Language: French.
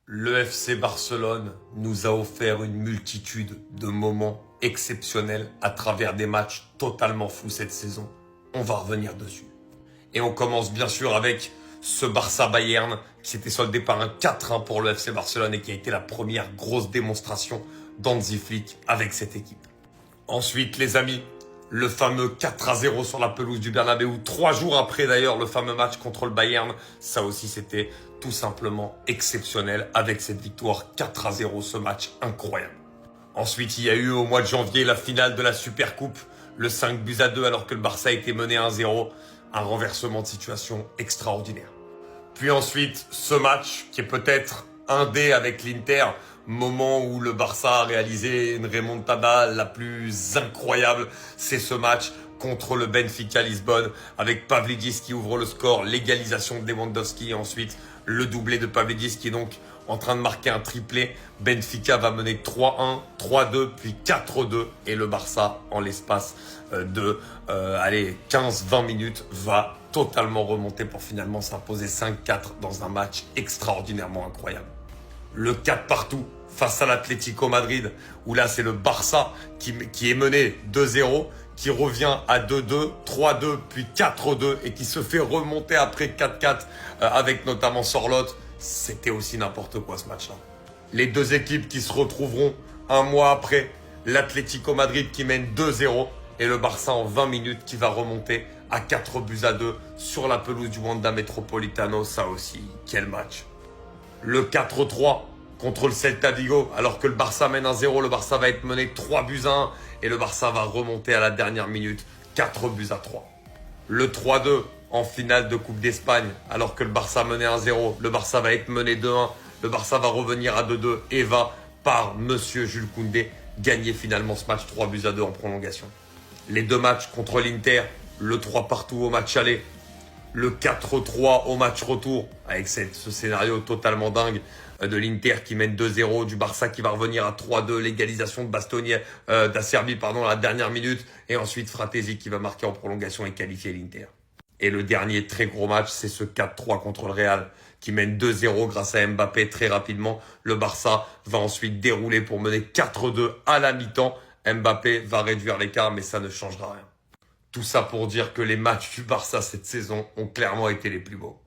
Le FC Barcelone nous a offert une multitude de moments exceptionnels à travers des matchs totalement fous cette saison. On va revenir dessus. Et on commence bien sûr avec ce Barça-Bayern qui s'était soldé par un 4-1 pour le FC Barcelone et qui a été la première grosse démonstration d'Hansi Flick avec cette équipe. Ensuite, les amis, le fameux 4-0 sur la pelouse du Bernabéu, 3 jours après d'ailleurs le fameux match contre le Bayern. Ça aussi, c'était tout simplement exceptionnel avec cette victoire 4-0, ce match incroyable. Ensuite, il y a eu au mois de janvier la finale de la Supercoupe, le 5-2 alors que le Barça était mené 1-0. Un renversement de situation extraordinaire. Puis ensuite, ce match qui est peut-être un dé avec l'Inter, moment où le Barça a réalisé une remontada la plus incroyable, c'est ce match contre le Benfica Lisbonne avec Pavlidis qui ouvre le score, l'égalisation de Lewandowski et ensuite le doublé de Pavlidis qui est donc en train de marquer un triplé. Benfica va mener 3-1, 3-2, puis 4-2 et le Barça, en l'espace de 15-20 minutes, va totalement remonter pour finalement s'imposer 5-4 dans un match extraordinairement incroyable. Le 4 partout face à l'Atlético Madrid, où là c'est le Barça qui est mené 2-0, qui revient à 2-2, 3-2, puis 4-2 et qui se fait remonter après 4-4 avec notamment Sorloth. C'était aussi n'importe quoi ce match-là. Les deux équipes qui se retrouveront un mois après, l'Atlético Madrid qui mène 2-0 et le Barça en 20 minutes qui va remonter à 4-2 sur la pelouse du Wanda Metropolitano. Ça aussi, quel match. Le 4-3 contre le Celta Vigo, alors que le Barça mène 1-0, le Barça va être mené 3-1 et le Barça va remonter à la dernière minute 4-3. Le 3-2 en finale de Coupe d'Espagne, alors que le Barça menait 1-0, le Barça va être mené 2-1, le Barça va revenir à 2-2 et va, par Monsieur Jules Koundé, gagner finalement ce match 3-2 en prolongation. Les deux matchs contre l'Inter, le 3 partout au match aller, le 4-3 au match retour, avec ce scénario totalement dingue de l'Inter qui mène 2-0, du Barça qui va revenir à 3-2, l'égalisation de Bastoni, d'Acerbi, à la dernière minute, et ensuite Fratesi qui va marquer en prolongation et qualifier l'Inter. Et le dernier très gros match, c'est ce 4-3 contre le Real, qui mène 2-0 grâce à Mbappé très rapidement. Le Barça va ensuite dérouler pour mener 4-2 à la mi-temps. Mbappé va réduire l'écart, mais ça ne changera rien. Tout ça pour dire que les matchs du Barça cette saison ont clairement été les plus beaux.